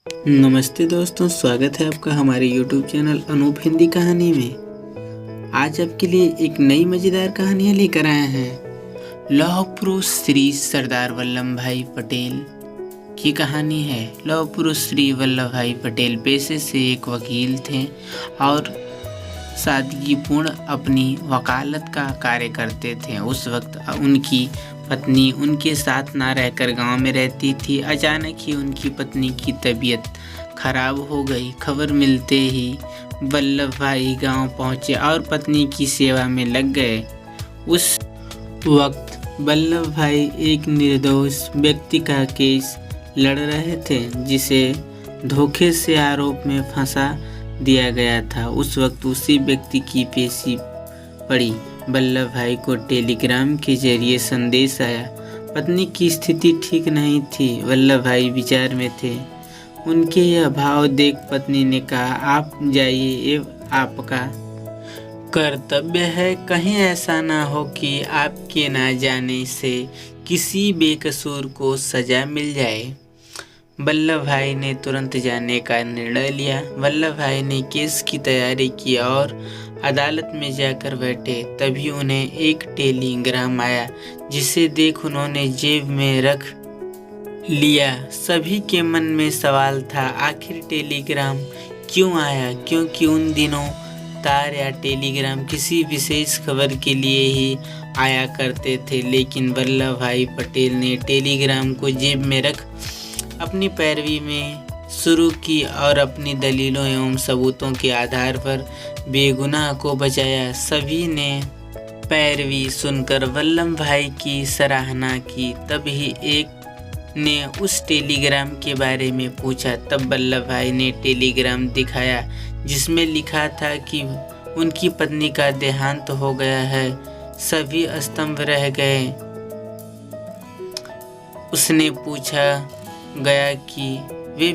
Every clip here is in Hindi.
नमस्ते दोस्तों, स्वागत है आपका हमारे YouTube चैनल अनूप हिंदी कहानी में। आज आपके लिए एक नई मज़ेदार कहानियाँ लेकर आए हैं। लौह पुरुष श्री सरदार वल्लभ भाई पटेल की कहानी है। लौह पुरुष श्री वल्लभ भाई पटेल पेशे से एक वकील थे और सादगीपूर्ण अपनी वकालत का कार्य करते थे। उस वक्त उनकी पत्नी उनके साथ ना रहकर गांव में रहती थी। अचानक ही उनकी पत्नी की तबीयत खराब हो गई। खबर मिलते ही वल्लभ भाई गांव पहुंचे और पत्नी की सेवा में लग गए। उस वक्त वल्लभ भाई एक निर्दोष व्यक्ति का केस लड़ रहे थे जिसे धोखे से आरोप में फंसा दिया गया था। उस वक्त उसी व्यक्ति की पेशी पड़ी। वल्लभ भाई को टेलीग्राम के जरिए संदेश आया। पत्नी की स्थिति ठीक नहीं थी। वल्लभ भाई विचार में थे। उनके यह भाव देख पत्नी ने कहा, आप जाइए, ये आपका कर्तव्य है। कहीं ऐसा ना हो कि आपके ना जाने से किसी बेकसूर को सजा मिल जाए। वल्लभ भाई ने तुरंत जाने का निर्णय लिया। वल्लभ भाई ने केस की तैयारी की और अदालत में जाकर बैठे। तभी उन्हें एक टेलीग्राम आया जिसे देख उन्होंने जेब में रख लिया। सभी के मन में सवाल था, आखिर टेलीग्राम क्यों आया? क्योंकि उन दिनों तार या टेलीग्राम किसी विशेष खबर के लिए ही आया करते थे। लेकिन वल्लभ भाई पटेल ने टेलीग्राम को जेब में रख अपनी पैरवी में शुरू की और अपनी दलीलों एवं सबूतों के आधार पर बेगुनाह को बचाया। सभी ने पैरवी सुनकर वल्लभ भाई की सराहना की। तभी एक ने उस टेलीग्राम के बारे में पूछा। तब वल्लभ भाई ने टेलीग्राम दिखाया जिसमें लिखा था कि उनकी पत्नी का देहांत हो गया है। सभी स्तंभ रह गए। उसने पूछा गया कि वे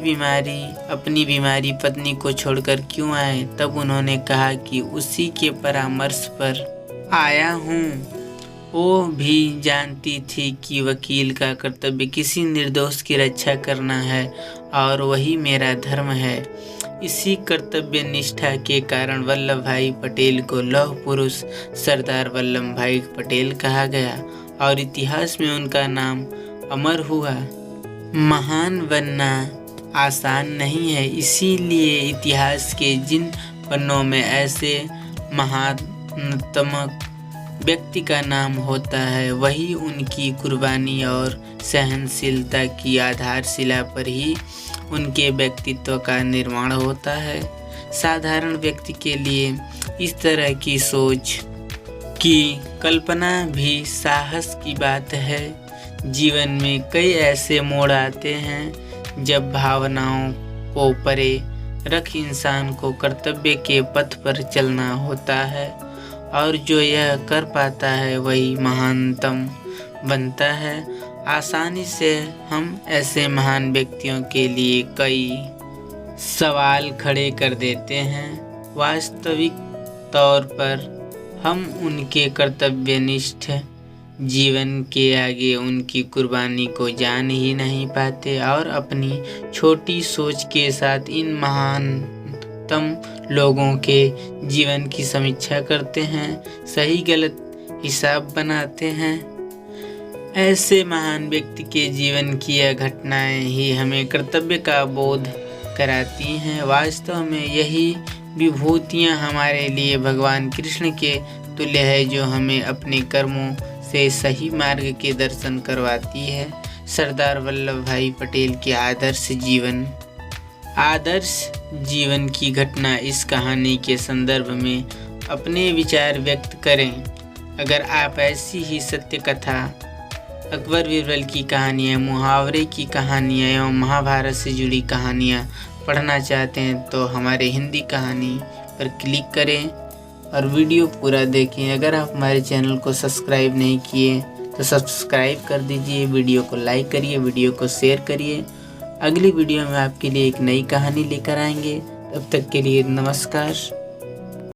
अपनी बीमारी पत्नी को छोड़कर क्यों आए? तब उन्होंने कहा कि उसी के परामर्श पर आया हूँ। वो भी जानती थी कि वकील का कर्तव्य किसी निर्दोष की रक्षा करना है और वही मेरा धर्म है। इसी कर्तव्य निष्ठा के कारण वल्लभ भाई पटेल को लौह पुरुष सरदार वल्लभ भाई पटेल कहा गया और इतिहास में उनका नाम अमर हुआ। महान बनना आसान नहीं है, इसीलिए इतिहास के जिन पन्नों में ऐसे महानतम व्यक्ति का नाम होता है, वही उनकी कुर्बानी और सहनशीलता की आधारशिला पर ही उनके व्यक्तित्व का निर्माण होता है। साधारण व्यक्ति के लिए इस तरह की सोच की कल्पना भी साहस की बात है। जीवन में कई ऐसे मोड़ आते हैं जब भावनाओं को परे रख इंसान को कर्तव्य के पथ पर चलना होता है और जो यह कर पाता है वही महानतम बनता है। आसानी से हम ऐसे महान व्यक्तियों के लिए कई सवाल खड़े कर देते हैं। वास्तविक तौर पर हम उनके कर्तव्यनिष्ठ जीवन के आगे उनकी कुर्बानी को जान ही नहीं पाते और अपनी छोटी सोच के साथ इन महानतम लोगों के जीवन की समीक्षा करते हैं, सही गलत हिसाब बनाते हैं। ऐसे महान व्यक्ति के जीवन की यह घटनाएं ही हमें कर्तव्य का बोध कराती हैं। वास्तव में यही विभूतियाँ हमारे लिए भगवान कृष्ण के तुल्य है, जो हमें अपने कर्मों से सही मार्ग के दर्शन करवाती है। सरदार वल्लभ भाई पटेल के आदर्श जीवन की घटना इस कहानी के संदर्भ में अपने विचार व्यक्त करें। अगर आप ऐसी ही सत्य कथा, अकबर बीरबल की कहानियाँ, मुहावरे की कहानियाँ एवं महाभारत से जुड़ी कहानियाँ पढ़ना चाहते हैं तो हमारे हिंदी कहानी पर क्लिक करें और वीडियो पूरा देखें। अगर आप हमारे चैनल को सब्सक्राइब नहीं किए तो सब्सक्राइब कर दीजिए, वीडियो को लाइक करिए, वीडियो को शेयर करिए। अगली वीडियो में आपके लिए एक नई कहानी लेकर आएंगे। तब तक के लिए नमस्कार।